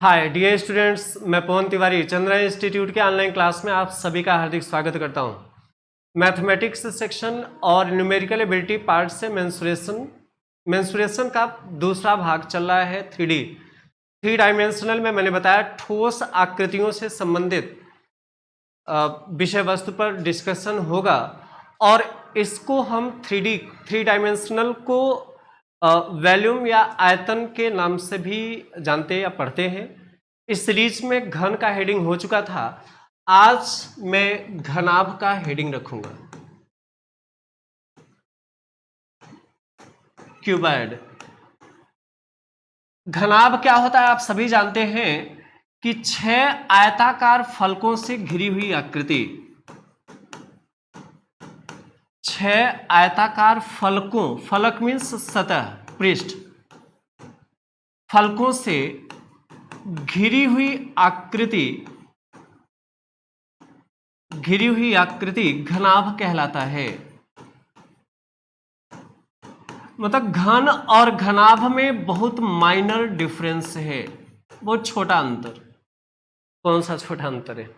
Hi dear students, मैं पवन Tiwari Chandra institute के online class में आप सभी का हार्दिक स्वागत करता हूं। मैथमेटिक्स सेक्शन और न्यूमेरिकल एबिलिटी पार्ट से मेंसुरेशन का दूसरा भाग चल रहा है। थ्री डायमेंशनल में मैंने बताया ठोस आकृतियों से संबंधित विषय वस्तु पर डिस्कशन होगा और इसको हम थ्री डायमेंशनल को वॉल्यूम या आयतन के नाम से भी जानते या पढ़ते हैं। इस सीरीज में घन का हेडिंग हो चुका था, आज मैं घनाभ का हेडिंग रखूंगा। क्यूबॉइड घनाभ क्या होता है आप सभी जानते हैं कि 6 आयताकार फलकों से घिरी हुई आकृति, 6 आयताकार फलकों, फलक मीन्स सतह, पृष्ठ, फलकों से घिरी हुई आकृति घनाभ कहलाता है। मतलब घन और घनाभ में बहुत माइनर डिफरेंस है, बहुत छोटा अंतर। कौन सा छोटा अंतर है,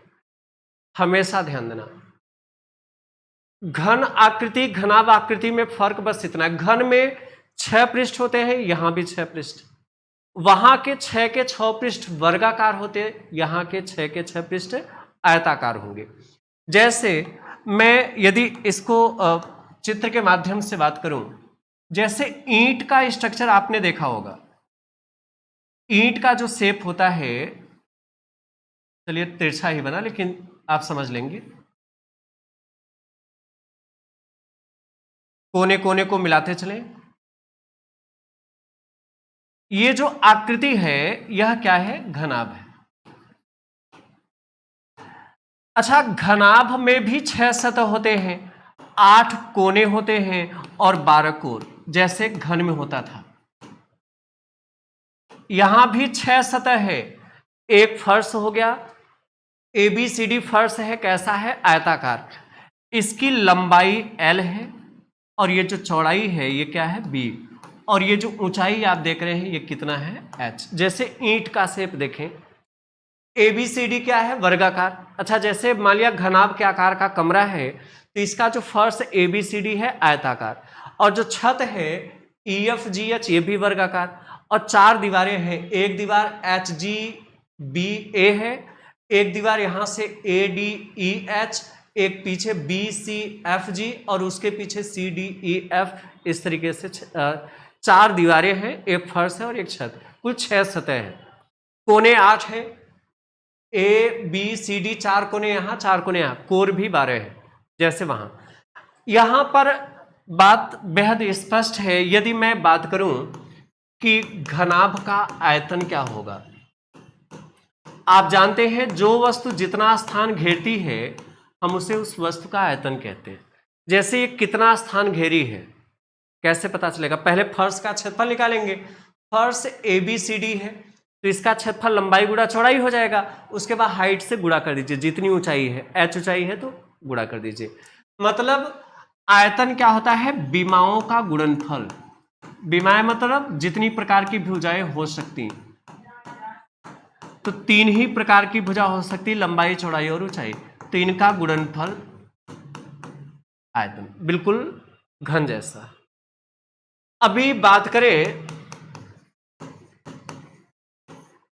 हमेशा ध्यान देना। घन आकृति घनाभ आकृति में फर्क बस इतना है, घन में 6 पृष्ठ होते हैं, यहां भी 6 पृष्ठ, वहां के 6 के 6 पृष्ठ वर्गाकार होते हैं, यहां के 6 के 6 पृष्ठ आयताकार होंगे। जैसे मैं यदि इसको चित्र के माध्यम से बात करूं, जैसे ईंट का स्ट्रक्चर आपने देखा होगा, ईंट का जो शेप होता है, चलिए तिरछा ही बना लेकिन आप समझ लेंगे, कोने कोने को मिलाते चलें। ये जो आकृति है यह क्या है, घनाभ है। अच्छा, घनाभ में भी 6 सतह होते हैं, 8 कोने होते हैं और 12 कोर, जैसे घन में होता था। यहां भी 6 सतह है, एक फर्श हो गया, ABCD फर्श है, कैसा है, आयताकार, इसकी लंबाई L है और ये जो चौड़ाई है ये क्या है, B, और ये जो ऊंचाई आप देख रहे हैं ये कितना है, H। जैसे ईंट का शेप देखें, ABCD क्या है, वर्गाकार। अच्छा, जैसे मान लिया घनाभ के आकार का कमरा है तो इसका जो फर्श ABCD है आयताकार, और जो छत है EFGH ये भी वर्गाकार, और 4 दीवारें हैं, एक दीवार HGBA है, एक दीवार यहां से ADEH, एक पीछे BCFG और उसके पीछे CDEF। इस तरीके से 4 दीवारें हैं, एक फर्श है और एक छत, कुल 6 सतह है। कोने 8 है, ABCD 4 कोने यहां, 4 कोने यहां, कोर भी 12 है जैसे वहां। यहां पर बात बेहद स्पष्ट है। यदि मैं बात करूं कि घनाभ का आयतन क्या होगा, आप जानते हैं जो वस्तु जितना स्थान घेरती है हम उसे उस वस्तु का आयतन कहते हैं। जैसे ये कितना स्थान घेरी है, कैसे पता चलेगा, पहले फर्श का क्षेत्रफल निकालेंगे। फर्श ABCD है तो इसका क्षेत्रफल लंबाई गुणा चौड़ाई हो जाएगा, उसके बाद हाइट से गुणा कर दीजिए, जितनी ऊंचाई है, H ऊंचाई है तो गुणा कर दीजिए। मतलब आयतन क्या होता है, विमाओं का गुणनफल। विमाएं मतलब जितनी प्रकार की भुजाएं हो सकती, तो 3 ही प्रकार की भुजा हो सकती, लंबाई चौड़ाई और ऊंचाई, तो इनका गुणनफल आयतन, बिल्कुल घन जैसा। अभी बात करें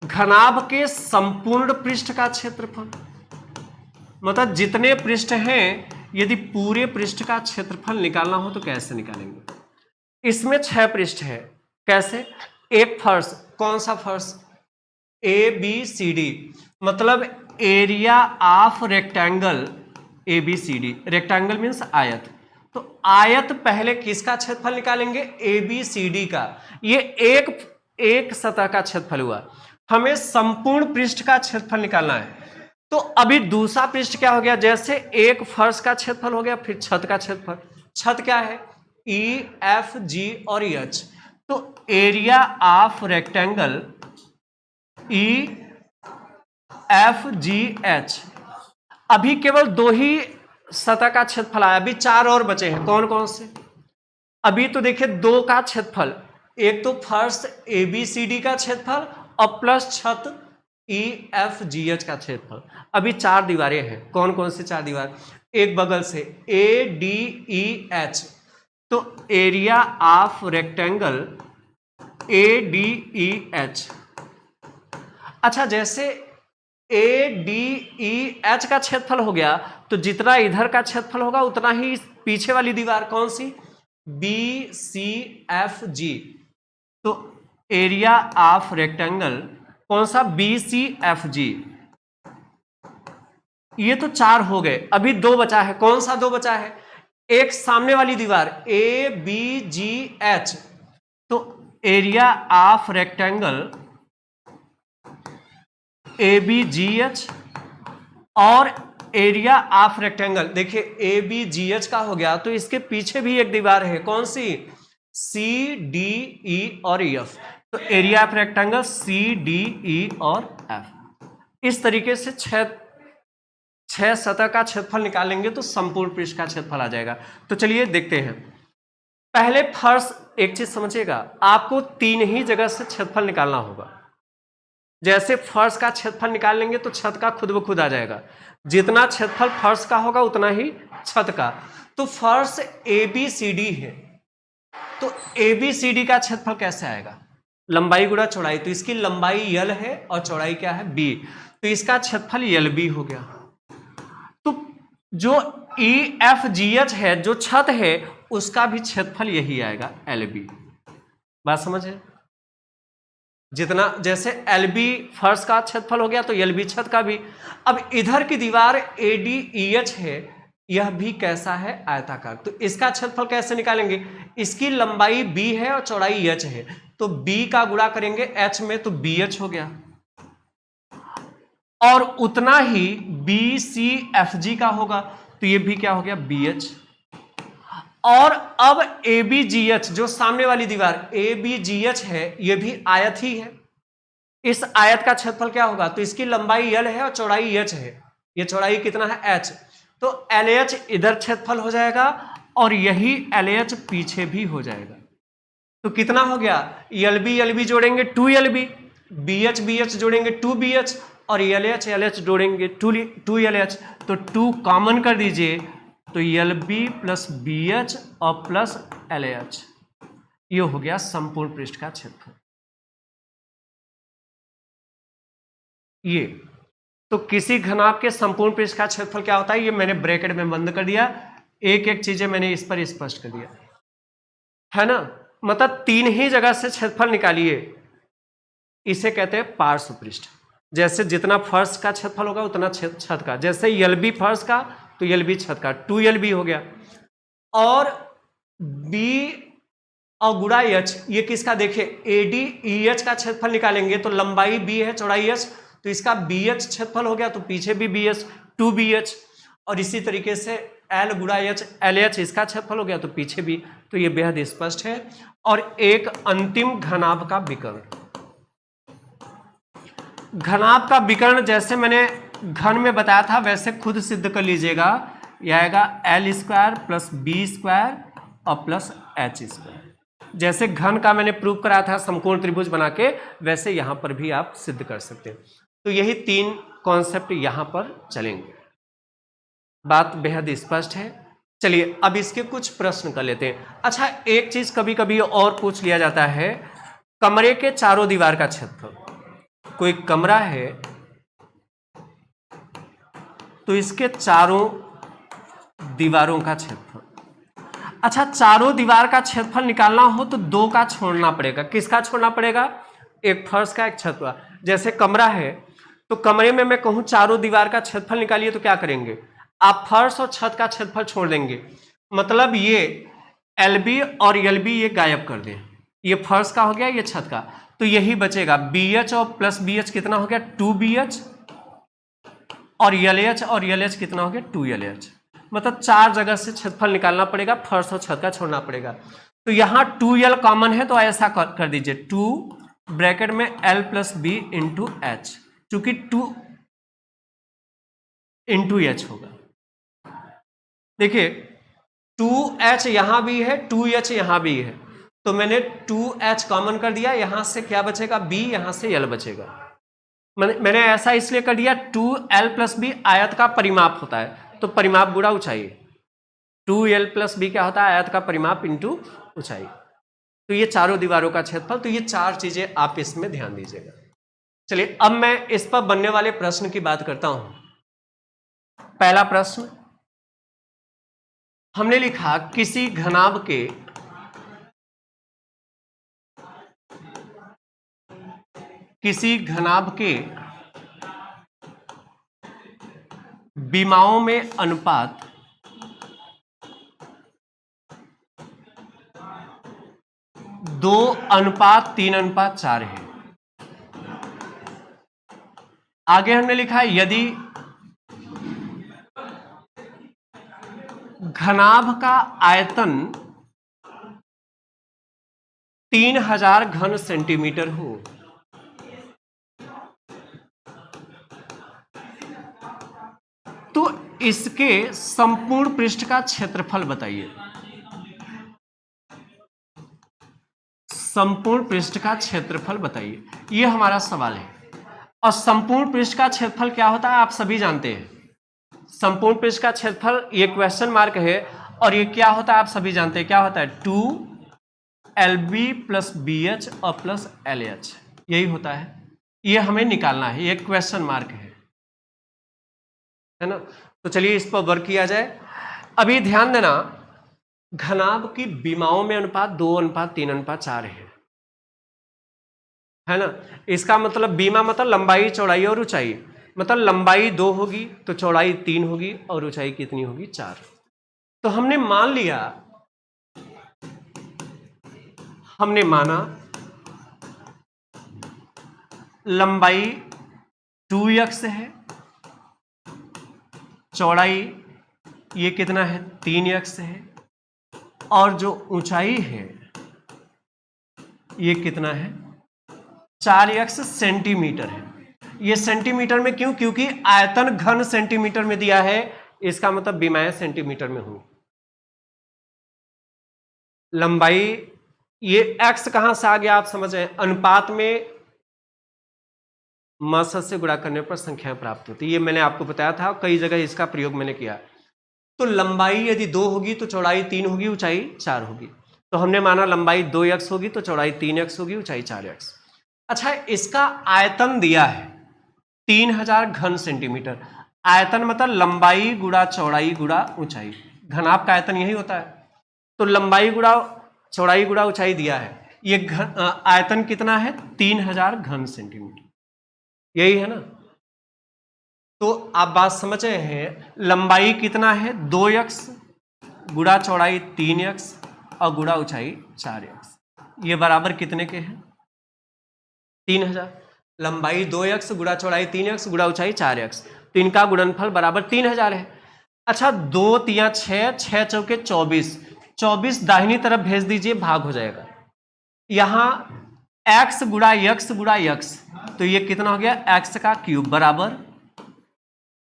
घनाभ के संपूर्ण पृष्ठ का क्षेत्रफल, मतलब जितने पृष्ठ हैं, यदि पूरे पृष्ठ का क्षेत्रफल निकालना हो तो कैसे निकालेंगे। इसमें 6 पृष्ठ है, कैसे, एक फर्श, कौन सा फर्श, ABCD, मतलब area of rectangle ABCD, rectangle means आयत, तो आयत पहले किसका क्षेत्रफल निकालेंगे, ABCD का, ये एक सतह का क्षेत्रफल हुआ। हमें संपूर्ण पृष्ठ का क्षेत्रफल निकालना है, तो अभी दूसरा पृष्ठ क्या हो गया, जैसे एक फर्श का क्षेत्रफल हो गया, फिर छत का क्षेत्रफल, छत क्या है, EFG और EH, तो एरिया ऑफ रेक्टेंगल EFGH। अभी केवल 2 ही सतह का क्षेत्रफल आया, अभी 4 और बचे हैं, कौन कौन से, अभी तो देखिए 2 का क्षेत्रफल, एक तो फर्श ABCD का क्षेत्रफल और प्लस छत EFGH का क्षेत्रफल। अभी 4 दीवारें हैं, कौन कौन सी 4 दीवार? एक बगल से ADEH, तो एरिया ऑफ रेक्टेंगल ADEH। अच्छा, जैसे ADEH का क्षेत्रफल हो गया, तो जितना इधर का क्षेत्रफल होगा उतना ही पीछे वाली दीवार कौन सी? BCFG। तो एरिया ऑफ रेक्टेंगल कौन सा? BCFG। ये तो 4 हो गए, अभी 2 बचा है। कौन सा 2 बचा है? एक सामने वाली दीवार ABGH, तो एरिया ऑफ रेक्टेंगल ABGH और एरिया ऑफ रेक्टेंगल, देखिए ABGH का हो गया, तो इसके पीछे भी एक दीवार है, कौन सी? CDE और EF। तो एरिया ऑफ रेक्टेंगल CDE और F। इस तरीके से छह सतह का क्षेत्रफल निकालेंगे तो संपूर्ण पृष्ठ का क्षेत्रफल आ जाएगा। तो चलिए देखते हैं। पहले फर्श, एक चीज समझिएगा, आपको 3 ही जगह से क्षेत्रफल निकालना होगा। जैसे फर्श का क्षेत्रफल निकाल लेंगे तो छत का खुद ब खुद आ जाएगा। जितना क्षेत्रफल फर्श का होगा उतना ही छत का। तो फर्श ABCD है, तो ABCD का क्षेत्रफल कैसे आएगा? लंबाई गुणा चौड़ाई। तो इसकी लंबाई L है और चौड़ाई क्या है? B। तो इसका क्षेत्रफल LB हो गया। तो जो EFGH है, जो छत है, उसका भी क्षेत्रफल यही आएगा, LB। बात समझे? जितना, जैसे LB फर्श का क्षेत्रफल हो गया तो LB छत का भी। अब इधर की दीवार ADEH है, यह भी कैसा है? आयताकार। तो इसका क्षेत्रफल कैसे निकालेंगे? इसकी लंबाई B है और चौड़ाई H है, तो B का गुणा करेंगे H में, तो BH हो गया। और उतना ही BCFG का होगा, तो ये भी क्या हो गया? BH। और अब ABGH, जो सामने वाली दीवार ABGH है, ये भी आयत ही है। इस आयत का क्षेत्रफल क्या होगा? तो इसकी लंबाई L है और चौड़ाई H है। ये चौड़ाई कितना है? H। तो LH इधर क्षेत्रफल हो जाएगा और यही LH पीछे भी हो जाएगा। तो कितना हो गया? LB LB जोड़ेंगे 2LB, BH BH जोड़ेंगे 2BH और LH LH जोड़ेंगे 2LH। तो 2 कॉमन कर दीजिए, तो LB प्लस BH और प्लस LH, ये हो गया संपूर्ण पृष्ठ का क्षेत्रफल। ये तो किसी घनाभ के संपूर्ण पृष्ठ का क्षेत्रफल क्या होता है, ये मैंने ब्रैकेट में बंद कर दिया। एक एक चीजें मैंने इस पर स्पष्ट कर दिया, है ना? मतलब 3 ही जगह से क्षेत्रफल निकालिए, इसे कहते हैं पार्श्व पृष्ठ। जैसे जितना फर्श का क्षेत्रफल होगा उतना छत का। जैसे LB फर्श का तो LB छत का, 2LB हो गया। और B और गुणा H, ये किसका? देखिए ADEH का क्षेत्रफल निकालेंगे तो लंबाई B है, चौड़ाई H, तो इसका BH क्षेत्रफल हो गया, तो पीछे भी BH 2BH। और इसी तरीके से L गुणा H LH, इसका क्षेत्रफल हो गया, तो पीछे भी। तो ये बेहद स्पष्ट है। और एक अंतिम घनाभ का विकर्ण। घनाभ का विकर्ण जैसे मैंने घन में बताया था वैसे खुद सिद्ध कर लीजिएगा। यह आएगा L² प्लस B² और प्लस H²। जैसे घन का मैंने प्रूव कराया था समकोण त्रिभुज बना के, वैसे यहां पर भी आप सिद्ध कर सकते हैं। तो यही 3 कॉन्सेप्ट यहां पर चलेंगे। बात बेहद स्पष्ट है। चलिए अब इसके कुछ प्रश्न कर लेते हैं। अच्छा, एक चीज कभी कभी और पूछ लिया जाता है, कमरे के चारों दीवार का क्षेत्रफल। कोई कमरा है तो इसके चारों दीवारों का क्षेत्रफल। अच्छा, चारों दीवार का क्षेत्रफल निकालना हो तो 2 का छोड़ना पड़ेगा। किसका छोड़ना पड़ेगा? एक फर्श का, एक छत का। जैसे कमरा है तो कमरे में मैं कहूं चारों दीवार का क्षेत्रफल निकालिए, तो क्या करेंगे? आप फर्श और छत का क्षेत्रफल छोड़ देंगे। मतलब ये LB और LB ये गायब कर दें। ये फर्श का हो गया, ये छत का, तो यही बचेगा BH और प्लस BH कितना हो गया? 2BH। और LH कितना हो गया? 2LH। मतलब 4 जगह से क्षेत्रफल निकालना पड़ेगा, फर्श और छत का छोड़ना पड़ेगा। तो यहां 2L कॉमन है, तो ऐसा कर दीजिए 2 ब्रैकेट में L plus B into H, चूंकि 2 इंटू H होगा। देखिए 2H यहां भी है, 2H यहां भी है, तो मैंने 2H कॉमन कर दिया। यहां से क्या बचेगा? B, यहां से L बचेगा। मैंने ऐसा इसलिए कर दिया, 2l+b आयत का परिमाप होता है, तो परिमाप गुणा ऊंचाई, 2l+b क्या होता है, आयत का परिमाप इंटू ऊंचाई। तो ये चारों दीवारों का क्षेत्रफल, तो ये चार चीजें आप इसमें ध्यान दीजिएगा। चलिए अब मैं इस पर बनने वाले प्रश्न की बात करता हूं। पहला प्रश्न हमने लिखा, किसी घनाभ के विमाओं में अनुपात 2:3:4 है। आगे हमने लिखा, यदि घनाभ का आयतन 3000 घन सेंटीमीटर हो तो इसके संपूर्ण पृष्ठ का क्षेत्रफल बताइए। संपूर्ण पृष्ठ का क्षेत्रफल बताइए, यह हमारा सवाल है। और संपूर्ण पृष्ठ का क्षेत्रफल क्या होता है आप सभी जानते हैं। संपूर्ण पृष्ठ का क्षेत्रफल ये क्वेश्चन मार्क है, और ये क्या होता है आप सभी जानते हैं, क्या होता है 2lb + bh और प्लस lh, यही होता है। ये हमें निकालना है, ये क्वेश्चन मार्क है ना। तो चलिए इस पर वर्क किया जाए। अभी ध्यान देना, घनाभ की विमाओं में अनुपात 2:3:4 है ना। इसका मतलब बीमा मतलब लंबाई, चौड़ाई और ऊंचाई, मतलब लंबाई 2 होगी तो चौड़ाई 3 होगी और ऊंचाई कितनी होगी 4। तो हमने माना लंबाई 2x है, चौड़ाई ये कितना है 3x है, और जो ऊंचाई है ये कितना है 4x सेंटीमीटर है। ये सेंटीमीटर में क्यों, क्योंकि आयतन घन सेंटीमीटर में दिया है, इसका मतलब विमाएं सेंटीमीटर में होंगी। लंबाई ये x कहां से आ गया आप समझ रहे हैं, अनुपात में मसद से गुणा करने पर संख्याएं प्राप्त होती है, ये मैंने आपको बताया था, कई जगह इसका प्रयोग मैंने किया। तो लंबाई यदि 2 होगी तो चौड़ाई 3 होगी, ऊंचाई 4 होगी। तो हमने माना लंबाई 2x होगी तो चौड़ाई 3x होगी, ऊंचाई 4x। अच्छा, इसका आयतन दिया है 3000 घन सेंटीमीटर। आयतन मतलब लंबाई गुणा चौड़ाई गुणा ऊंचाई, घनाभ का आयतन यही होता है। तो लंबाई गुणा चौड़ाई गुणा ऊंचाई दिया है, ये आयतन कितना है 3000 घन सेंटीमीटर, यही है ना। तो आप बात समझ रहे हैं, लंबाई कितना है 2x गुणा चौड़ाई 3x और गुणा ऊंचाई 4x, ये बराबर कितने के हैं 3000। लंबाई 2x गुणा चौड़ाई 3x गुणा ऊंचाई 4x, तो इनका गुणनफल बराबर 3000 है। अच्छा, 2 × 6, 6 चौके 24, 24 दाहिनी तरफ भेज दीजिए, भाग हो जाएगा। यहां x गुणा x गुणा x, तो ये कितना हो गया x का क्यूब बराबर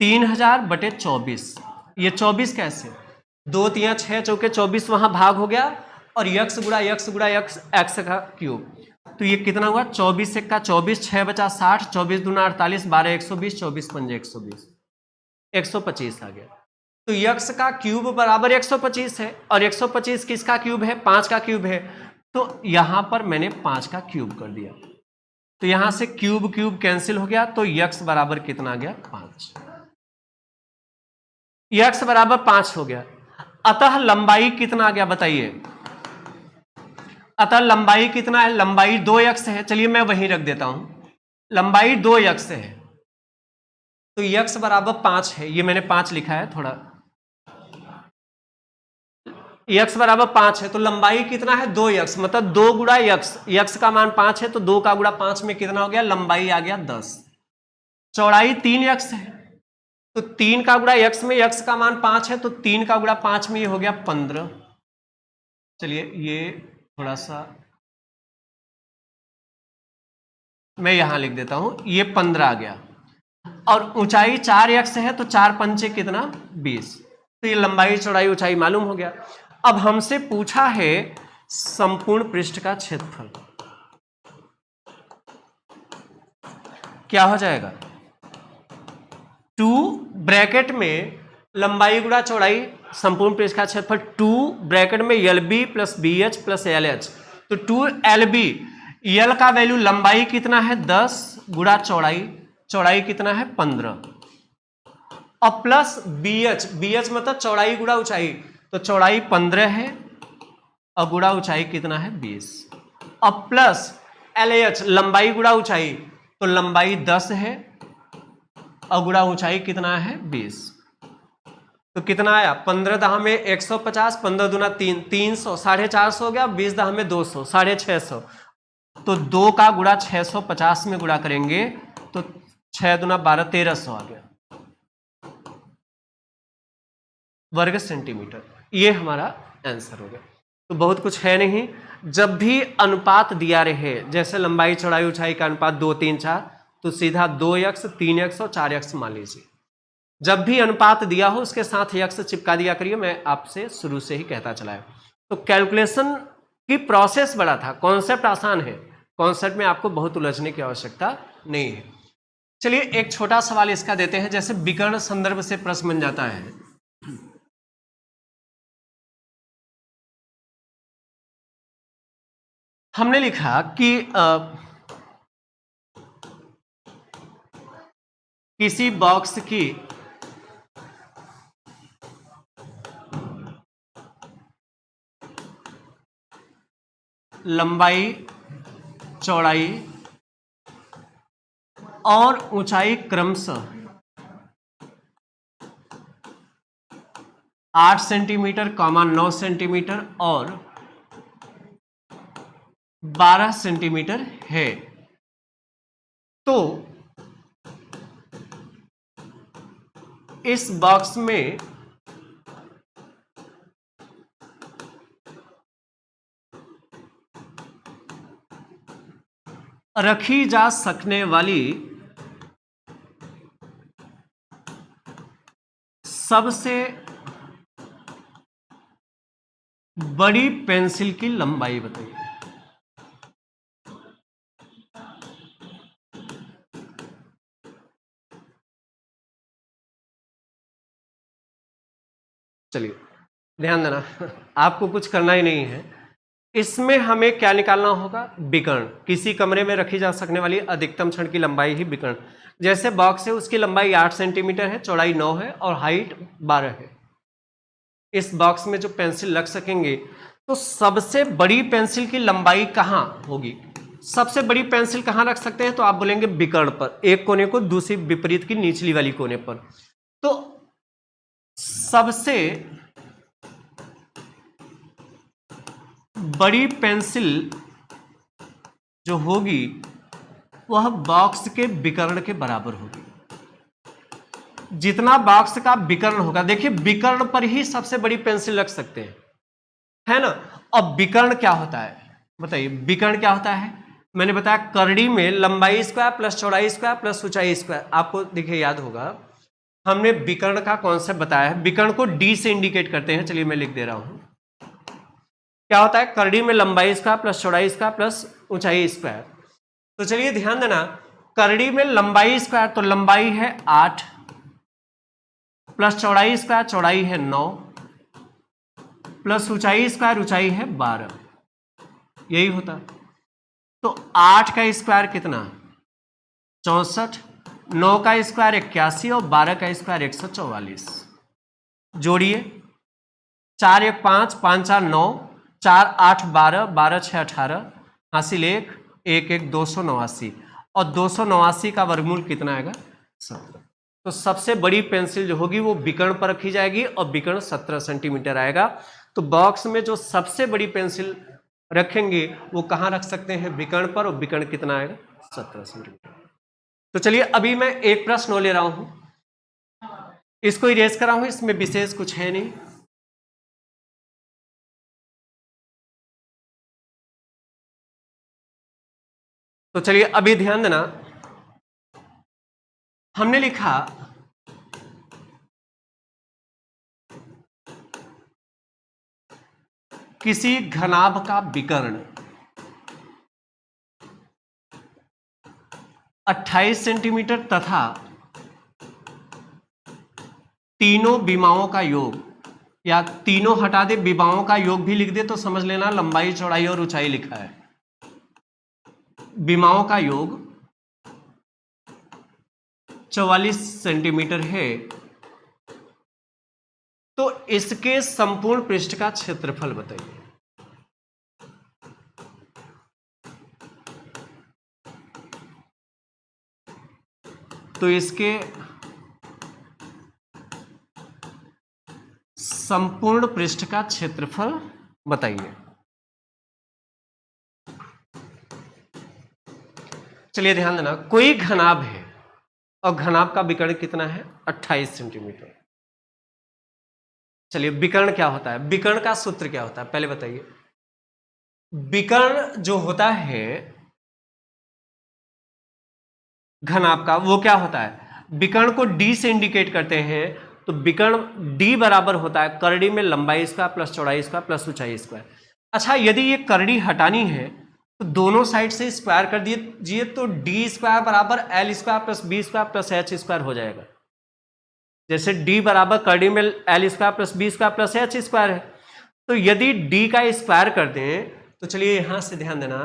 3000/24। ये 24 कैसे, 2 × 6 चौके 24, वहां भाग हो गया, और x गुणा x गुणा x का क्यूब, तो ये कितना हुआ 24 × 24, 6 बचा 60, 24 दूना 48, 12 120, 24 पंजे 120, 125 आ गया। तो x का क्यूब बराबर 125 है, और 125 किसका क्यूब है 5 का क्यूब है, तो यहां पर मैंने 5 का क्यूब कर दिया। तो यहां से क्यूब क्यूब कैंसिल हो गया, तो x बराबर कितना आ गया 5, x बराबर 5 हो गया। अतः लंबाई कितना आ गया बताइए, अतः लंबाई कितना है, लंबाई 2x है। चलिए मैं वहीं रख देता हूं, लंबाई 2x है, तो x बराबर 5 है, ये मैंने 5 लिखा है थोड़ा, x बराबर 5 है, तो लंबाई कितना है 2x, मतलब 2 गुणा x, x का मान 5 है, तो 2 का गुणा 5 में कितना हो गया, लंबाई आ गया 10। चौड़ाई 3x है, तो 3 का गुणा x में x का मान 5 है, तो 3 का गुणा 5 में ये हो गया 15। चलिए ये थोड़ा सा मैं यहां लिख देता हूं, ये 15 आ गया, और ऊंचाई 4x है, तो 4 पंचे कितना 20, तो ये लंबाई चौड़ाई ऊंचाई मालूम हो गया। अब हमसे पूछा है संपूर्ण पृष्ठ का क्षेत्रफल, क्या हो जाएगा 2 ब्रैकेट में लंबाई गुणा चौड़ाई संपूर्ण पृष्ठ का क्षेत्रफल 2 ब्रैकेट में L B plus B H plus L H, तो 2 एल बी, एल का वैल्यू लंबाई कितना है 10 गुणा चौड़ाई, चौड़ाई कितना है 15, और प्लस बी एच मतलब चौड़ाई गुणा ऊंचाई, तो चौड़ाई 15 है और गुणा ऊंचाई कितना है 20, और प्लस एल एच लंबाई गुणा ऊंचाई, तो लंबाई 10 है और गुणा ऊंचाई कितना है 20, तो कितना आया 15 दहा में 150, 15 दूना 300, 450 हो गया, 20 दहा में 200, 650, तो 2 का गुणा 650 में गुणा करेंगे तो 6 दूना 12, 1300 आ गया वर्ग सेंटीमीटर। ये हमारा आंसर हो गया। तो बहुत कुछ है नहीं, जब भी अनुपात दिया रहे, जैसे लंबाई चौड़ाई ऊंचाई का अनुपात 2 3 4, तो सीधा 2x 3x और 4x मान लीजिए। जब भी अनुपात दिया हो उसके साथ x चिपका दिया करिए, मैं आपसे शुरू से ही कहता चला है। तो कैलकुलेशन की प्रोसेस बड़ा था, कॉन्सेप्ट आसान है, कॉन्सेप्ट में आपको बहुत उलझने की आवश्यकता नहीं है। चलिए एक छोटा सवाल इसका देते हैं, जैसे विकर्ण संदर्भ से प्रश्न बन जाता है। हमने लिखा कि किसी बॉक्स की लंबाई चौड़ाई और ऊंचाई क्रमशः 8 सेंटीमीटर, 9 सेंटीमीटर और 12 सेंटीमीटर है, तो इस बॉक्स में रखी जा सकने वाली सबसे बड़ी पेंसिल की लंबाई बताइए। चलिए ध्यान देना, आपको कुछ करना ही नहीं है, इसमें हमें क्या निकालना होगा विकर्ण, किसी कमरे में रखी जा सकने वाली अधिकतम क्षण की लंबाई ही विकर्ण। जैसे बॉक्स है उसकी लंबाई 8 सेंटीमीटर है, चौड़ाई 9 है और हाइट 12 है। इस बॉक्स में जो पेंसिल रख सकेंगे, तो सबसे बड़ी पेंसिल की लंबाई कहाँ होगी, सबसे बड़ी पेंसिल कहाँ रख सकते हैं, तो आप बोलेंगे विकर्ण पर, एक कोने को दूसरी विपरीत की निचली वाली कोने पर। तो सबसे बड़ी पेंसिल जो होगी वह बॉक्स के विकर्ण के बराबर होगी। जितना बॉक्स का विकर्ण होगा, देखिए विकर्ण पर ही सबसे बड़ी पेंसिल रख सकते हैं, है ना। अब विकर्ण क्या होता है बताइए, विकर्ण क्या होता है, मैंने बताया करड़ी में लंबाई स्क्वायर प्लस चौड़ाई स्क्वायर प्लस ऊंचाई स्क्वायर। आपको देखिए याद होगा हमने विकर्ण का कॉन्सेप्ट बताया है, विकर्ण को डी से इंडिकेट करते हैं, चलिए मैं लिख दे रहा हूं। क्या होता है, करड़ी में लंबाई स्क्वायर प्लस चौड़ाई स्क्वायर प्लस ऊंचाई स्क्वायर। तो चलिए ध्यान देना, करड़ी में लंबाई स्क्वायर, तो लंबाई है 8 प्लस चौड़ाई स्क्वायर, चौड़ाई है 9 प्लस ऊंचाई स्क्वायर, ऊंचाई है 12, यही होता। तो 8 का स्क्वायर कितना 64, 9 का स्क्वायर 81 और 12 का स्क्वायर 144। जोड़िए 4 1 5, 5 4 9, 4 8 12, 12 6 18, हासिल 1 1 1 289, और 289 का वर्गमूल कितना आएगा 17। तो सबसे बड़ी पेंसिल जो होगी वो विकर्ण पर रखी जाएगी और विकर्ण 17 सेंटीमीटर आएगा। तो बॉक्स में जो सबसे बड़ी पेंसिल रखेंगे वो कहाँ रख सकते हैं, विकर्ण पर, और विकर्ण कितना आएगा 17 सेंटीमीटर। तो चलिए अभी मैं एक प्रश्न ले रहा हूं, इसको इरेज कर रहा हूं, इसमें विशेष कुछ है नहीं। तो चलिए अभी ध्यान देना, हमने लिखा किसी घनाभ का विकर्ण 28 सेंटीमीटर तथा तीनों विमाओं का योग, या तीनों हटा दे विमाओं का योग भी लिख दे तो समझ लेना लंबाई चौड़ाई और ऊंचाई लिखा है। विमाओं का योग 44 सेंटीमीटर है, तो इसके संपूर्ण पृष्ठ का क्षेत्रफल बताइए। तो इसके संपूर्ण पृष्ठ का क्षेत्रफल बताइए। चलिए ध्यान देना, कोई घनाभ है और घनाभ का विकर्ण कितना है 28 सेंटीमीटर। चलिए विकर्ण क्या होता है, विकर्ण का सूत्र क्या होता है पहले बताइए। विकर्ण जो होता है घनाभ का वो क्या होता है, विकर्ण को डी से इंडिकेट करते हैं, तो विकर्ण डी बराबर होता है करड़ी में लंबाई स्क्वायर प्लस चौड़ाई स्क्वायर प्लस ऊंचाई स्क्वायर। अच्छा यदि ये करड़ी हटानी है तो दोनों साइड से स्क्वायर कर दीजिए, तो डी स्क्वायर बराबर L square plus B square plus H square हो जाएगा। जैसे डी बराबर करड़ी में L square plus B square plus H square है, तो यदि डी का स्क्वायर कर दें तो चलिए यहां से ध्यान देना,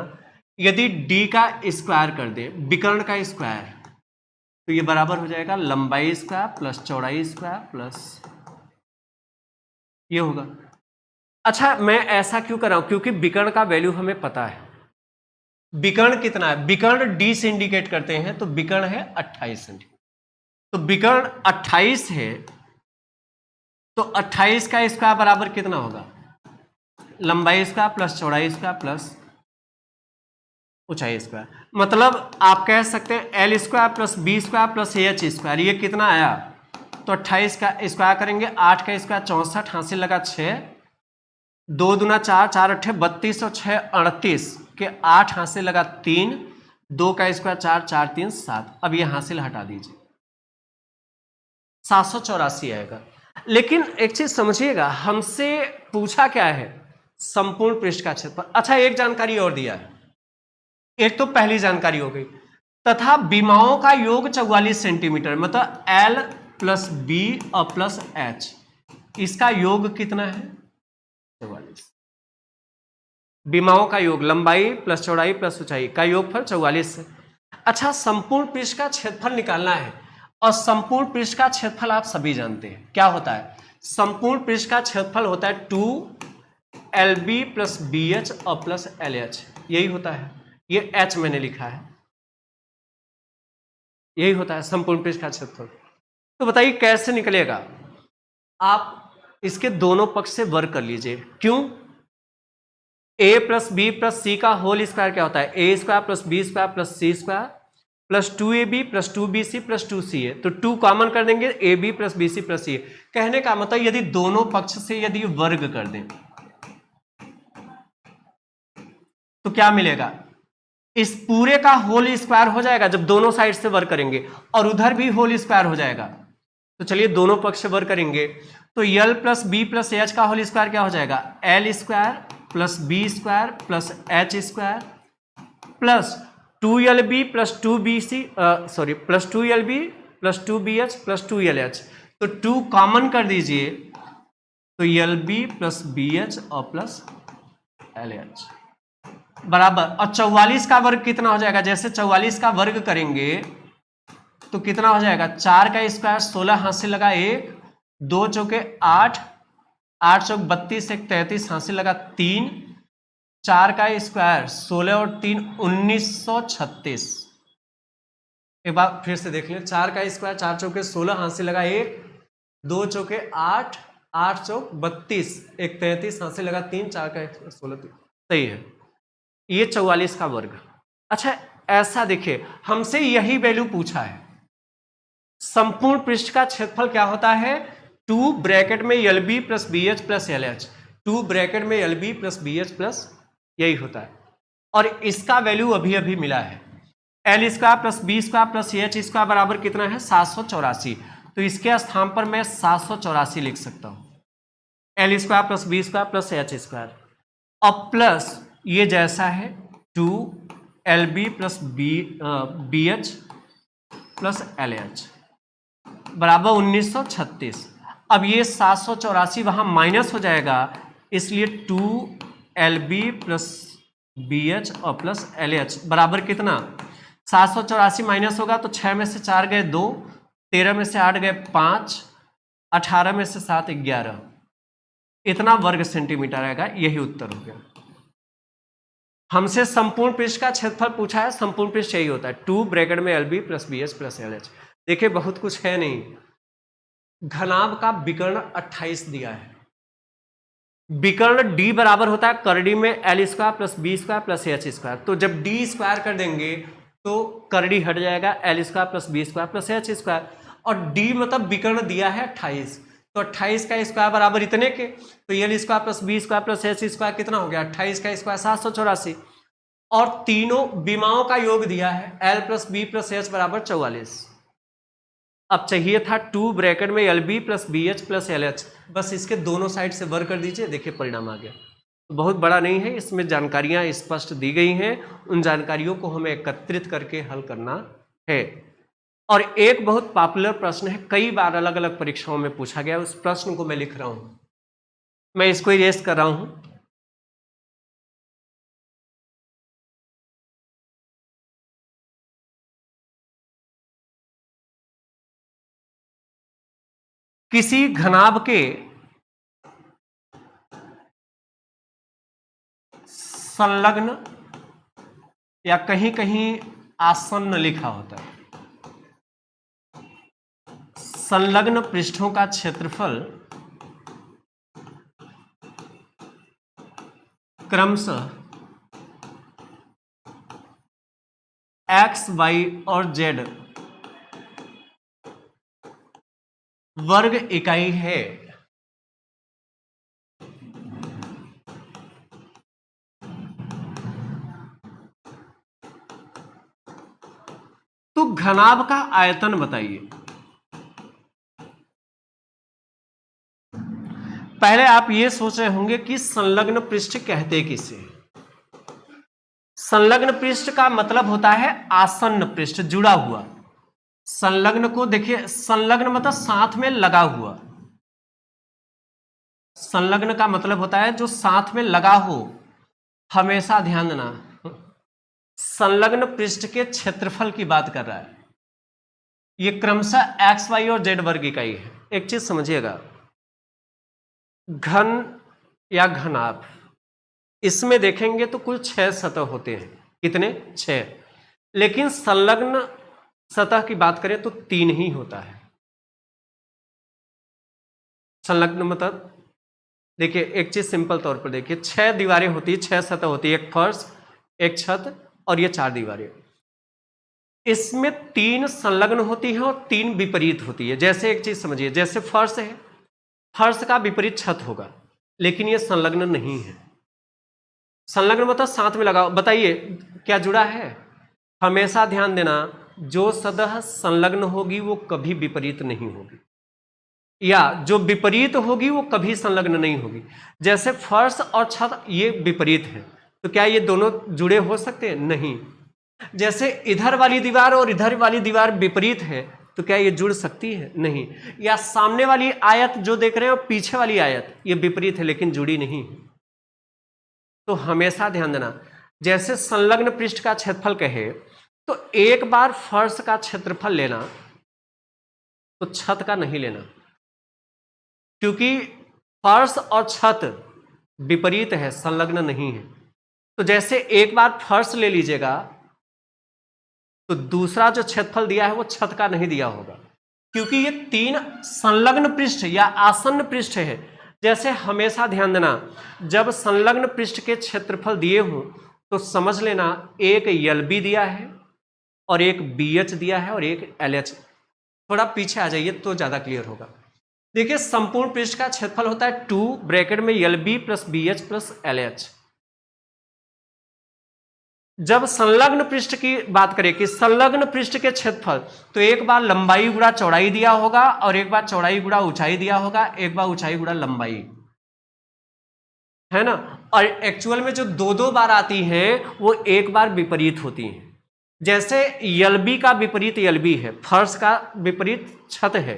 यदि डी का स्क्वायर कर दें विकर्ण का स्क्वायर, तो ये बराबर हो जाएगा लंबाई स्क्वायर प्लस चौड़ाई स्क्वायर प्लस ये होगा। अच्छा मैं ऐसा क्यों कर रहा हूं, क्योंकि विकर्ण का वैल्यू हमें पता है। विकर्ण कितना है, विकर्ण डी से इंडिकेट करते हैं, तो विकर्ण है 28 सेंटीमीटर। तो विकर्ण 28 है, तो 28 का स्क्वायर बराबर कितना होगा, लंबाई स्क्वायर प्लस चौड़ाई स्क्वायर प्लस ऊंचाई स्क्वायर। मतलब आप कह सकते हैं L square plus B square plus H square, ये कितना आया, तो 28 का स्क्वायर करेंगे, 8 का स्क्वायर 64, हासिल लगा 6, 2 दूना 4, 4 अट्ठे 32 और 6 38 के 8 हासिल लगा 3, 2 का स्क्वायर 4, 4 3 7। अब ये हासिल हटा दीजिए, 784 आएगा। लेकिन एक चीज समझिएगा, हमसे पूछा क्या है, संपूर्ण पृष्ठ का क्षेत्रफल। अच्छा एक जानकारी और दिया है, एक तो पहली जानकारी हो गई, तथा विमाओं का योग 44 सेंटीमीटर, मतलब एल प्लस बी और प्लस एच, इसका योग कितना है 44। विमाओं का योग लंबाई प्लस चौड़ाई प्लस ऊंचाई का योगफल 44 है। अच्छा संपूर्ण पृष्ठ का क्षेत्रफल निकालना है, और संपूर्ण पृष्ठ का क्षेत्रफल आप सभी जानते हैं क्या होता है, संपूर्ण पृष्ठ का क्षेत्रफल होता है 2LB प्लस BH और प्लस LH, यही होता है। ये H मैंने लिखा है, यही होता है संपूर्ण पृष्ठ का क्षेत्रफल। तो बताइए कैसे निकलेगा, आप इसके दोनों पक्ष से वर्ग कर लीजिए। क्यों, a plus B plus C का होल स्क्वायर क्या होता है, A square plus B square plus C square plus 2AB plus 2BC plus 2CA, तो 2 कॉमन कर देंगे, AB plus BC plus CA। कहने का मतलब यदि दोनों पक्ष से यदि वर्ग कर दें तो क्या मिलेगा, इस पूरे का होल स्क्वायर हो जाएगा जब दोनों साइड से वर्ग करेंगे, और उधर भी होल स्क्वायर हो जाएगा। तो चलिए दोनों पक्ष से वर्ग करेंगे, तो L plus B plus H का होल स्क्वायर क्या हो जाएगा, L square plus B square plus H square plus 2LB plus 2BC plus 2LB plus 2BH plus 2LH। तो 2 कॉमन कर दीजिए, तो LB प्लस BH और प्लस LH बराबर, और 44 का वर्ग कितना हो जाएगा, जैसे 44 का वर्ग करेंगे तो कितना हो जाएगा, 4 का स्क्वायर 16, हासिल लगा 1, 2 चौके 8, 8 चौक 32, 1 33, हासिल लगा 3, 4 का स्क्वायर 16 और 3 1936। एक बार फिर से देख लें, 4 का स्क्वायर 4 चौके 16, हासिल लगा 1, 2 चौके 8, 8 चौक 32, 1 33, हासिल लगा 3, 4 का 16 3, सही है, ये 44 का वर्ग। अच्छा ऐसा देखिए, हमसे यही वैल्यू पूछा है, संपूर्ण पृष्ठ का क्षेत्रफल क्या होता है, 2 ब्रैकेट में LB plus BH plus LH, 2 bracket में LB प्लस BH प्लस, यही होता है। और इसका वैल्यू अभी अभी मिला है, L square plus B square plus H square बराबर कितना है 784। तो इसके स्थान पर मैं 784 लिख सकता हूं, L square plus B square plus H square, और प्लस ये जैसा है 2LB plus BH plus LH बराबर 1936। अब ये 784 वहाँ माइनस हो जाएगा, इसलिए 2LB प्लस BH और प्लस LH बराबर कितना, 784 माइनस होगा तो 6 में से 4 गए 2, 13 में से 8 गए 5, 18 में से 7 11, इतना वर्ग सेंटीमीटर आएगा। यही उत्तर हो गया। हमसे संपूर्ण पृष्ठ का क्षेत्रफल पूछा है, संपूर्ण पृष्ठ यही होता है 2 ब्रैकेट में LB plus BH plus LH। देखिए बहुत कुछ है नहीं। घनाभ का विकर्ण 28 दिया है। विकर्ण D बराबर होता है करड़ी में L square plus B square plus H square. तो जब D स्क्वायर कर देंगे तो करड़ी हट जाएगा, L square plus B square plus H square, और D मतलब विकर्ण दिया है 28, तो 28 का स्क्वायर बराबर इतने के, तो L square plus B square plus H square कितना हो गया, 28 का स्क्वायर 784, और तीनों विमाओं का योग दिया है L plus B plus H बराबर 44। अब चाहिए था 2 ब्रैकेट में LB plus BH plus LH, बस इसके दोनों साइड से वर्ग कर दीजिए, देखिए परिणाम आ गया। तो बहुत बड़ा नहीं है, इसमें जानकारियां स्पष्ट दी गई हैं, उन जानकारियों को हमें एकत्रित करके हल करना है। और एक बहुत पॉपुलर प्रश्न है, कई बार अलग अलग परीक्षाओं में पूछा गया, उस प्रश्न को मैं लिख रहा हूं, मैं इसको इरेज कर रहा हूं। किसी घनाभ के संलग्न या कहीं कहीं आसन्न लिखा होता है, संलग्न पृष्ठों का क्षेत्रफल क्रमशः X, Y और Z वर्ग इकाई है। तो घनाभ का आयतन बताइए। पहले आप ये सोच रहे होंगे कि संलग्न पृष्ठ कहते किसे। संलग्न पृष्ठ का मतलब होता है आसन्न पृष्ठ, जुड़ा हुआ। संलग्न को देखिए, संलग्न मतलब साथ में लगा हुआ। संलग्न का मतलब होता है जो साथ में लगा हो। हमेशा ध्यान देना, संलग्न पृष्ठ के क्षेत्रफल की बात कर रहा है। यह क्रमशः X, Y और Z वर्ग इकाई है। एक चीज समझिएगा, घन या घनाभ, इसमें देखेंगे तो कुल 6 सतह होते हैं। कितने? 6। लेकिन संलग्न सतह की बात करें तो 3 ही होता है। संलग्न मतलब देखिए, एक चीज सिंपल तौर पर देखिए, 6 दीवारें होती है, 6 सतह होती है, एक फर्श, एक छत और ये 4 दीवारें। इसमें 3 संलग्न होती हैं और 3 विपरीत होती है। जैसे एक चीज समझिए, जैसे फर्श है, फर्श का विपरीत छत होगा, लेकिन ये संलग्न नहीं है। संलग्न मतलब साथ में लगा। बताइए क्या जुड़ा है? हमेशा ध्यान देना, जो सतह संलग्न होगी वो कभी विपरीत नहीं होगी, या जो विपरीत होगी वो कभी संलग्न नहीं होगी। जैसे फर्श और छत ये विपरीत है, तो क्या ये दोनों जुड़े हो सकते हैं? नहीं। जैसे इधर वाली दीवार और इधर वाली दीवार विपरीत है, तो क्या ये जुड़ सकती है? नहीं। या सामने वाली आयत जो देख रहे हैं और पीछे वाली आयत ये विपरीत है लेकिन जुड़ी नहीं है। तो हमेशा ध्यान देना, जैसे संलग्न पृष्ठ का क्षेत्रफल कहे तो एक बार फर्श का क्षेत्रफल लेना, तो छत का नहीं लेना, क्योंकि फर्श और छत विपरीत है, संलग्न नहीं है। तो जैसे एक बार फर्श ले लीजिएगा तो दूसरा जो क्षेत्रफल दिया है वो छत का नहीं दिया होगा, क्योंकि ये 3 संलग्न पृष्ठ या आसन्न पृष्ठ है। जैसे हमेशा ध्यान देना, जब संलग्न पृष्ठ के क्षेत्रफल दिए हों तो समझ लेना एक LB दिया है और एक BH दिया है और एक LH। थोड़ा पीछे आ जाइए तो ज्यादा क्लियर होगा। देखिए, संपूर्ण पृष्ठ का क्षेत्रफल होता है 2 ब्रैकेट में LB plus BH plus LH। जब संलग्न पृष्ठ की बात करें कि संलग्न पृष्ठ के क्षेत्रफल, तो एक बार लंबाई गुणा चौड़ाई दिया होगा और एक बार चौड़ाई गुणा ऊंचाई दिया होगा, एक बार ऊंचाई गुणा लंबाई, है ना। और एक्चुअल में जो 2-2 बार आती हैं वो एक बार विपरीत होती हैं। जैसे एलबी का विपरीत एलबी है, फर्श का विपरीत छत है,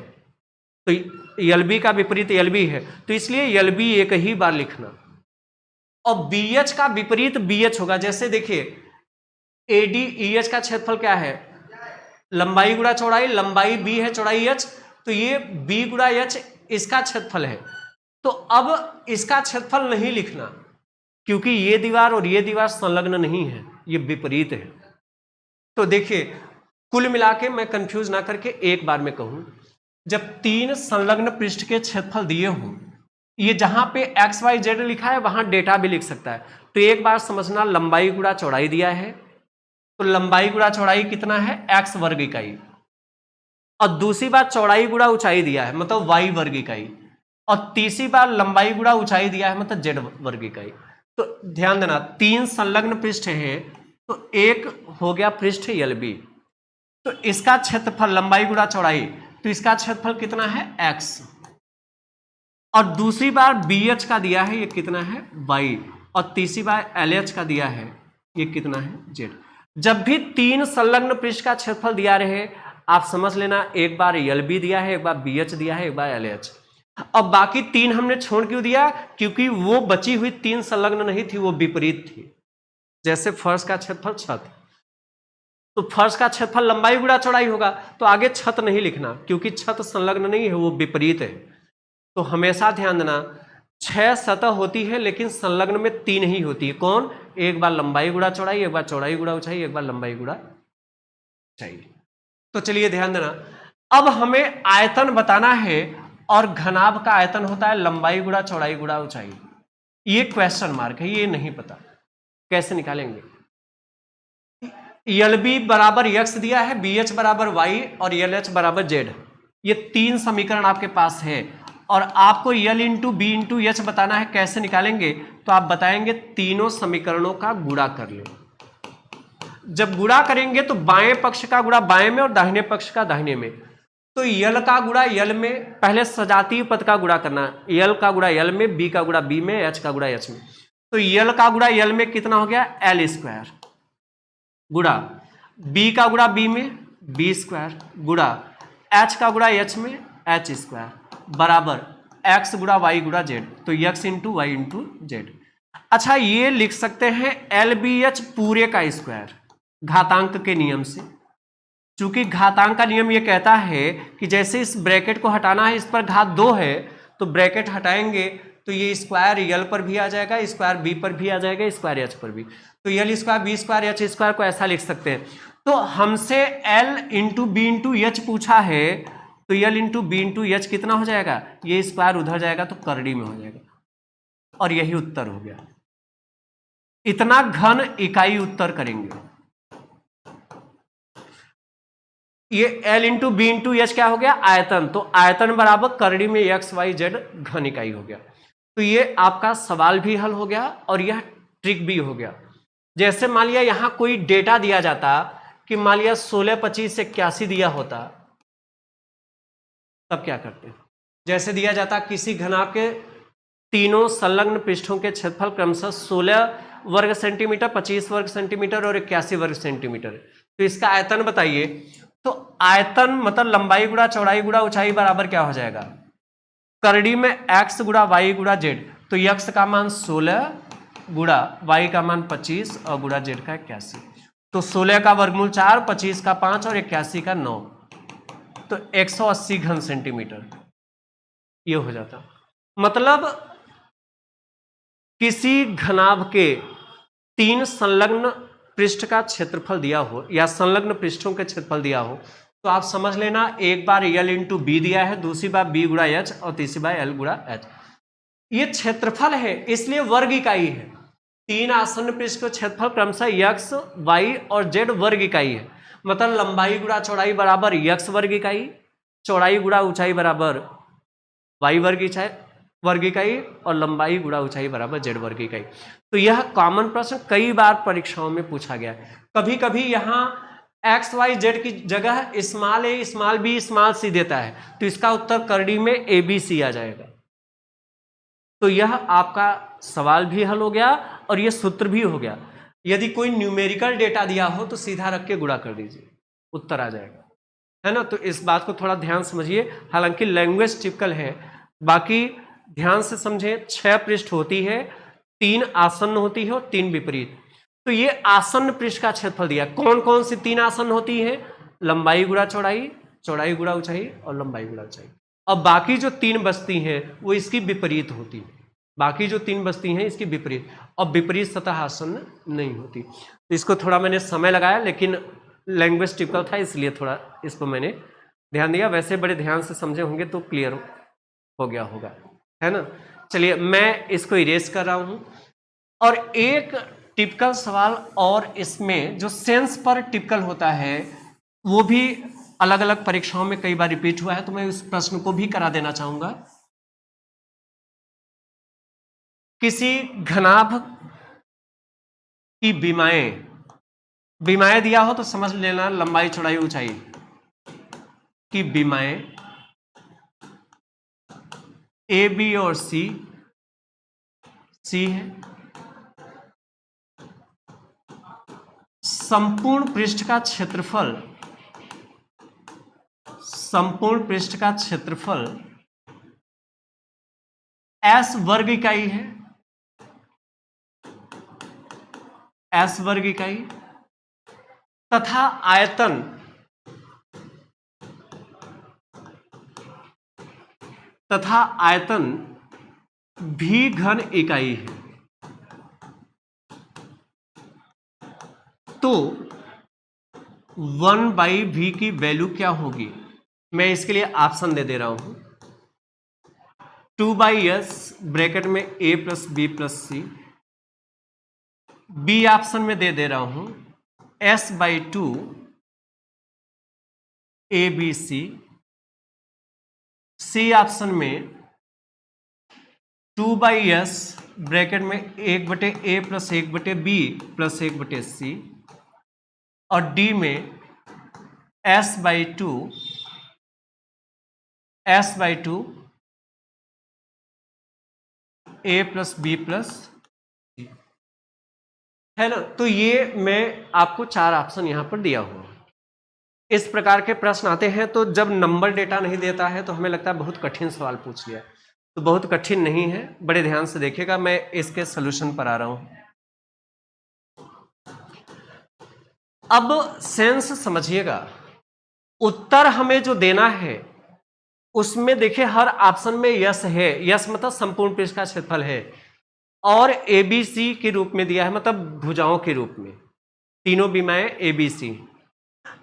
तो एलबी का विपरीत एलबी है, तो इसलिए एलबी एक ही बार लिखना। और बीएच का विपरीत बीएच होगा। जैसे देखिए एडी ईएच का क्षेत्रफल क्या है, लंबाई गुणा चौड़ाई, लंबाई बी है चौड़ाई एच, तो ये बी गुणा एच इसका क्षेत्रफल है। तो अब इसका क्षेत्रफल नहीं लिखना क्योंकि ये दीवार और ये दीवार संलग्न नहीं है, ये विपरीत है। तो देखिए कुल मिला के मैं कंफ्यूज ना करके एक बार में कहूं, जब तीन संलग्न पृष्ठ के क्षेत्रफल दिए हों, ये जहां पे एक्स वाई जेड लिखा है वहां डेटा भी लिख सकता है। तो एक बार समझना, लंबाई गुणा चौड़ाई दिया है, तो लंबाई गुणा चौड़ाई कितना है, एक्स वर्ग इकाई, और दूसरी बार चौड़ाई गुणा ऊंचाई दिया है मतलब वाई वर्ग इकाई, और तीसरी बार लंबाई गुणा ऊंचाई दिया है मतलब जेड वर्ग इकाई। तो ध्यान देना, तीन संलग्न पृष्ठ है, तो एक हो गया पृष्ठ एलबी, तो इसका क्षेत्रफल लंबाई गुणा चौड़ाई, तो इसका क्षेत्रफल कितना है एक्स, और दूसरी बार बीएच का दिया है ये कितना है वाई, और तीसरी बार एलएच का दिया है ये कितना है जेड। जब भी तीन संलग्न पृष्ठ का क्षेत्रफल दिया रहे, आप समझ लेना एक बार एलबी दिया है, एक बार बीएच दिया है, एक बार एलएच। अब बाकी तीन हमने छोड़ क्यों दिया, क्योंकि वो बची हुई तीन संलग्न नहीं थी, वो विपरीत थी। जैसे फर्श का क्षेत्रफल छत, तो फर्श का क्षेत्रफल लंबाई गुणा चौड़ाई होगा, तो आगे छत नहीं लिखना क्योंकि छत संलग्न नहीं है, वो विपरीत है। तो हमेशा ध्यान देना, 6 सतह होती है लेकिन संलग्न में 3 ही होती है। कौन, एक बार लंबाई गुणा चौड़ाई, एक बार चौड़ाई गुणा ऊंचाई, एक बार लंबाई गुणा ऊंचाई। तो चलिए ध्यान देना, अब हमें आयतन बताना है, और घनाभ का आयतन होता है लंबाई गुणा चौड़ाई गुणा ऊंचाई। ये क्वेश्चन मार्क है, ये नहीं पता कैसे निकालेंगे। एलबी बराबर एक्स दिया है, बीएच बराबर वाई और एलएच बराबर जेड, ये तीन समीकरण आपके पास है, और आपको L into B into H बताना है। कैसे निकालेंगे, तो आप बताएंगे तीनों समीकरणों का गुणा कर लें। जब गुणा करेंगे तो बाएं पक्ष का गुणा बाएं में और दाहिने पक्ष का दाहिने में, तो यल का गुणा यल में, पहले सजातीय पद का गुणा करना, यल का गुणा यल में, बी का गुणा बी में, एच का गुणा एच में। तो यल का गुणा यल में कितना हो गया, एल स्क्वायर, गुणा बी का गुणा बी में बी स्क्वायर, गुणा एच का गुणा एच में एच स्क्वायर, बराबर एक्स गुणा वाई गुणा जेड, तो X into Y into Z. अच्छा ये लिख सकते हैं एल बी एच पूरे का स्क्वायर, घातांक के नियम से, चूंकि घातांक का नियम ये कहता है कि जैसे इस ब्रैकेट को हटाना है, इस पर घात 2 है, तो ब्रैकेट हटाएंगे तो ये स्क्वायर यल पर भी आ जाएगा, स्क्वायर बी पर भी आ जाएगा, स्क्वायर एच पर भी, तो L square B square H square को ऐसा लिख सकते हैं। तो हमसे L into B into H पूछा है, तो L into B into H कितना हो जाएगा, ये स्क्वायर उधर जाएगा तो करड़ी में हो जाएगा, और यही उत्तर हो गया। इतना घन इकाई उत्तर करेंगे। ये L into B into H क्या हो गया, आयतन, तो आयतन बराबर करड़ी में एक्स वाई जेड घन इकाई हो गया। तो ये आपका सवाल भी हल हो गया और यह ट्रिक भी हो गया। जैसे मान लिया यहां कोई डेटा दिया जाता कि मान लिया 16, 25, 81 दिया होता, तब क्या करते, जैसे दिया जाता किसी घनाभ के तीनों संलग्न पृष्ठों के क्षेत्रफल क्रमशः 16 वर्ग सेंटीमीटर, 25 वर्ग सेंटीमीटर और 81 वर्ग सेंटीमीटर, तो इसका आयतन बताइए। तो आयतन मतलब लंबाई गुणा चौड़ाई गुणा ऊंचाई बराबर क्या हो जाएगा, करड़ी में x गुणा वाई गुणा जेड, तो x का मान 16 गुणा y का मान 25 और गुणा z का 81, तो 16 का वर्गमूल 4, 25 का 5 और 81 का 9, तो 180 घन सेंटीमीटर ये हो जाता। मतलब किसी घनाभ के 3 संलग्न पृष्ठ का क्षेत्रफल दिया हो या संलग्न पृष्ठों के क्षेत्रफल दिया हो, तो आप समझ लेना एक बार यल इंटू बी दिया है, दूसरी बार बी गुणा एच और तीसरी बार एल गुणा एच। ये क्षेत्रफल है इसलिए वर्ग इकाई है। 3 आसन्न पृष्ठ का क्षेत्रफल क्रमशः एक्स वाई और जेड वर्ग इकाई है, मतलब लंबाई गुणा चौड़ाई बराबर एक्स वर्ग इकाई, चौड़ाई गुणा ऊंचाई बराबर वाई वर्ग इकाई और लंबाई गुणा ऊंचाई बराबर जेड वर्ग इकाई। तो यह कॉमन प्रश्न कई बार परीक्षाओं में पूछा गया है। कभी कभी यहाँ एक्स वाई जेड की जगह स्मॉल ए स्मॉल बी स्मॉल सी देता है, तो इसका उत्तर करड़ी में ए बी सी आ जाएगा। तो यह आपका सवाल भी हल हो गया और यह सूत्र भी हो गया। यदि कोई न्यूमेरिकल डेटा दिया हो तो सीधा रख के गुणा कर दीजिए, उत्तर आ जाएगा, है ना। तो इस बात को थोड़ा ध्यान समझिए, हालांकि लैंग्वेज टिपिकल है, बाकी ध्यान से समझें। 6 पृष्ठ होती है, 3 आसन्न होती है और 3 विपरीत। तो ये आसन्न पृष्ठ का क्षेत्रफल दिया। कौन कौन सी 3 आसन्न होती है? लंबाई गुणा चौड़ाई, चौड़ाई गुणा ऊंचाई और लंबाई गुणा ऊंचाई। अब बाकी जो 3 बचती हैं वो इसकी विपरीत होती है, बाकी जो 3 बचती हैं इसकी विपरीत, और विपरीत सतह आसन्न नहीं होती। तो इसको थोड़ा मैंने समय लगाया, लेकिन लैंग्वेज टिपिकल था इसलिए थोड़ा इसको मैंने ध्यान दिया। वैसे बड़े ध्यान से समझे होंगे तो क्लियर हो गया होगा, है ना। चलिए मैं इसको इरेज कर रहा हूं। और एक टिपिकल सवाल और इसमें जो सेंस पर टिपिकल होता है वो भी अलग अलग परीक्षाओं में कई बार रिपीट हुआ है, तो मैं उस प्रश्न को भी करा देना चाहूंगा। किसी घनाभ की विमाएं दिया हो तो समझ लेना लंबाई चौड़ाई ऊंचाई की विमाएं ए बी और सी है। संपूर्ण पृष्ठ का क्षेत्रफल एस वर्ग इकाई है, एस वर्ग इकाई, तथा आयतन भी घन इकाई है। तो 1/v की वैल्यू क्या होगी? मैं इसके लिए ऑप्शन दे रहा हूं। 2/s ब्रैकेट में a plus B plus C, B option में दे रहा हूं s/2 abc, सी ऑप्शन में 2/s ब्रैकेट में 1/a plus 1/b plus 1/c, और डी में s/2 a plus B plus C, है ना। तो ये मैं आपको 4 ऑप्शन यहां पर दिया हुआ। इस प्रकार के प्रश्न आते हैं तो जब नंबर डेटा नहीं देता है तो हमें लगता है बहुत कठिन सवाल पूछ लिया, तो बहुत कठिन नहीं है, बड़े ध्यान से देखिएगा। मैं इसके सॉल्यूशन पर आ रहा हूं। अब सेंस समझिएगा, उत्तर हमें जो देना है उसमें देखिए हर ऑप्शन में यस है, यस मतलब संपूर्ण पृष्ठ का क्षेत्रफल है, और एबीसी के रूप में दिया है, मतलब भुजाओं के रूप में, तीनों विमाएं एबीसी।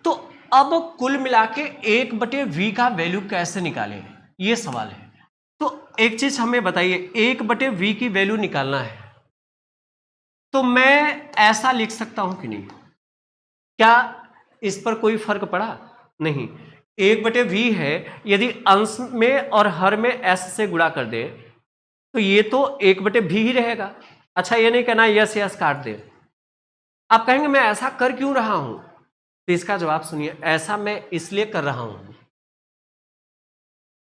तो अब कुल मिला के 1/v का वैल्यू कैसे निकालें, ये सवाल है। तो एक चीज हमें बताइए, 1/v की वैल्यू निकालना है तो मैं ऐसा लिख सकता हूं कि नहीं? क्या इस पर कोई फर्क पड़ा? नहीं। 1/v है, यदि अंश में और हर में s से गुणा कर दे तो ये तो 1/v ही रहेगा। अच्छा, ये नहीं कहना यस यस काट दे। आप कहेंगे मैं ऐसा कर क्यों रहा हूं, तो इसका जवाब सुनिए। ऐसा मैं इसलिए कर रहा हूं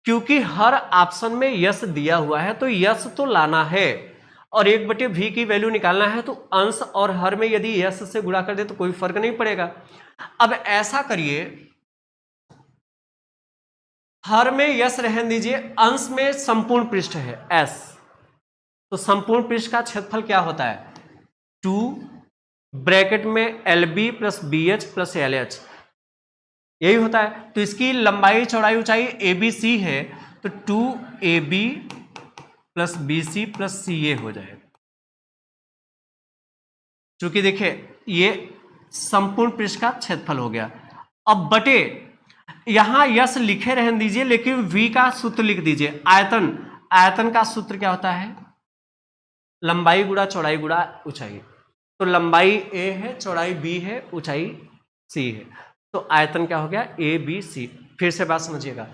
क्योंकि हर ऑप्शन में यस दिया हुआ है, तो यस तो लाना है, और 1/v की वैल्यू निकालना है, तो अंश और हर में यदि यस से गुणा कर दे तो कोई फर्क नहीं पड़ेगा। अब ऐसा करिए, हर में यस रहने दीजिए, अंश में संपूर्ण पृष्ठ है s, तो संपूर्ण पृष्ठ का क्षेत्रफल क्या होता है? 2 ब्रैकेट में LB plus BH plus LH, यही होता है। तो इसकी लंबाई चौड़ाई ऊंचाई ABC है, तो 2AB plus BC plus CA हो जाएगा। क्योंकि देखिए ये संपूर्ण पृष्ठ का क्षेत्रफल हो गया। अब बटे, यहां यस लिखे रहने दीजिए, लेकिन v का सूत्र लिख दीजिए। आयतन का सूत्र क्या होता है? लंबाई गुणा चौड़ाई गुणा ऊंचाई। तो लंबाई a है, चौड़ाई b है, ऊंचाई c है, तो आयतन क्या हो गया? ABC। फिर से बात समझिएगा,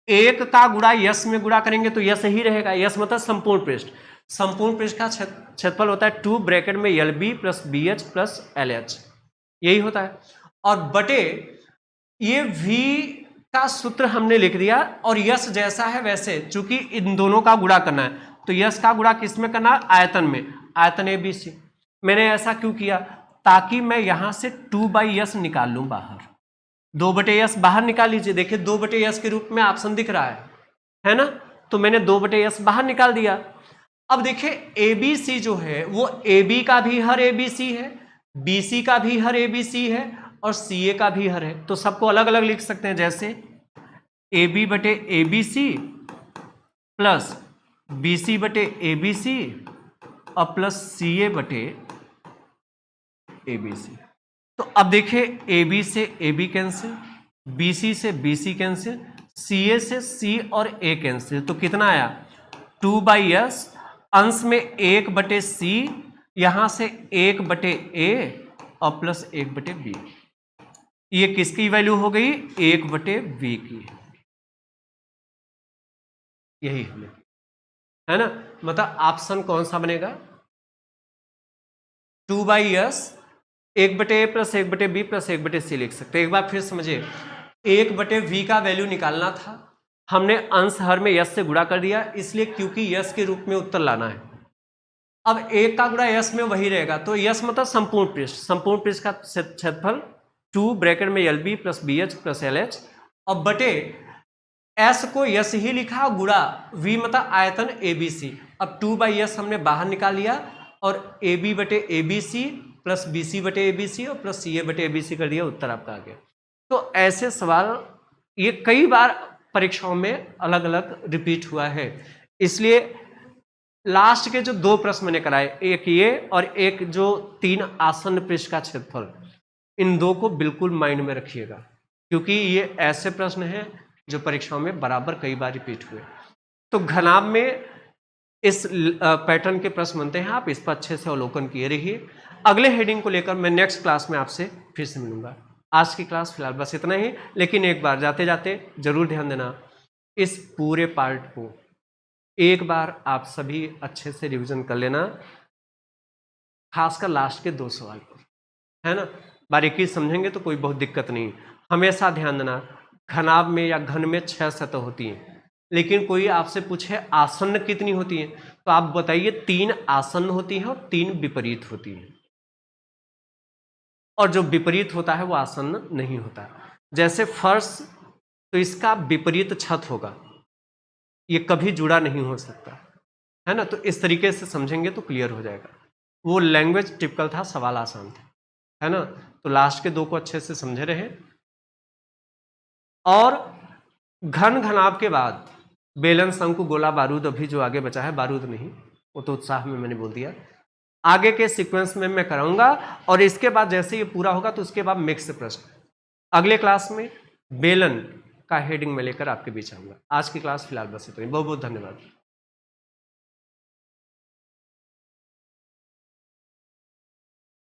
1 का गुणा यस में गुणा करेंगे तो यस ही रहेगा, यस मतलब संपूर्ण पृष्ठ। संपूर्ण पृष्ठ का क्षेत्रफल होता है 2 ब्रैकेट में LB plus BH plus LH, यही होता है। और बटे ये v का सूत्र हमने लिख दिया, और यस जैसा है वैसे, चूंकि इन दोनों का गुणा करना है तो यस का गुणा किस में करना है? आयतन में, आयतन ABC। मैंने ऐसा क्यों किया? ताकि मैं यहां से 2/s निकाल लूं बाहर। 2/s बाहर निकाल लीजिए, देखिए 2/s के रूप में ऑप्शन दिख रहा है ना? तो मैंने 2/s बाहर निकाल दिया। अब देखिए ABC जो है वो AB का भी हर ABC है, BC का भी हर ABC है और CA का भी हर है। तो सबको अलग अलग लिख सकते हैं, जैसे AB/ABC प्लस BC/ABC और प्लस CA/ABC। तो अब देखिए AB से AB कैंसिल, BC से BC कैंसिल, CA से C और A कैंसिल। तो कितना आया? 2/s, अंश में 1/c, यहां से 1/a और प्लस 1/b। ये किसकी वैल्यू हो गई? 1/v की। यही हमें, है ना? मतलब ऑप्शन कौन सा बनेगा? 2/s 1/a plus 1/b plus 1/c लिख सकते हैं। एक बार फिर समझिए, 1/v का वैल्यू निकालना था, हमने अंश हर में यस से गुणा कर दिया, इसलिए क्योंकि यस के रूप में उत्तर लाना है। अब 1 का गुणा यस में वही रहेगा, तो यस मतलब संपूर्ण पृष्ठ, संपूर्ण पृष्ठ का क्षेत्रफल 2 ब्रैकेट में LB plus BH plus LH और बटे एस को यस ही लिखा, गुणा V मतलब आयतन ABC। अब 2/s हमने बाहर निकाल लिया और AB/ABC प्लस BC/ABC और प्लस CA/ABC कर दिया, उत्तर आपका आ गया। तो ऐसे सवाल ये कई बार परीक्षाओं में अलग अलग रिपीट हुआ है, इसलिए लास्ट के जो 2 प्रश्न मैंने कराए, एक ये और एक जो 3 आसन्न पृष्ठ का क्षेत्रफल, इन 2 को बिल्कुल माइंड में रखिएगा, क्योंकि ये ऐसे प्रश्न हैं जो परीक्षाओं में बराबर कई बार रिपीट हुए। तो घनाभ में इस पैटर्न के प्रश्न बनते हैं, आप इस पर अच्छे से अवलोकन किए रहिए। अगले हेडिंग को लेकर मैं नेक्स्ट क्लास में आपसे फिर से मिलूंगा। आज की क्लास फिलहाल बस इतना ही, लेकिन एक बार जाते जाते जरूर ध्यान देना, इस पूरे पार्ट को एक बार आप सभी अच्छे से रिवीजन कर लेना, खासकर लास्ट के 2 सवाल पर, है ना? बारीकी समझेंगे तो कोई बहुत दिक्कत नहीं। हमेशा ध्यान देना, घनाभ में या घन में 6 सतह होती हैं, लेकिन कोई आपसे पूछे आसन्न कितनी होती हैं, तो आप बताइए 3 आसन्न होती हैं और 3 विपरीत होती हैं, और जो विपरीत होता है वो आसन्न नहीं होता। जैसे फर्श, तो इसका विपरीत छत होगा, ये कभी जुड़ा नहीं हो सकता, है ना? तो इस तरीके से समझेंगे तो क्लियर हो जाएगा। वो लैंग्वेज टिपिकल था, सवाल आसान था, है ना? तो लास्ट के 2 को अच्छे से समझे रहे। और घन घनाभ के बाद बेलन, शंकु, गोला, बारूद, अभी जो आगे बचा है, बारूद नहीं, वो तो उत्साह में मैंने बोल दिया, आगे के सीक्वेंस में मैं कराऊंगा। और इसके बाद जैसे ये पूरा होगा तो उसके बाद मिक्स प्रश्न, अगले क्लास में बेलन का हेडिंग में लेकर आपके बीच आऊंगा। आज की क्लास फिलहाल बस इतना ही, बहुत बहुत धन्यवाद।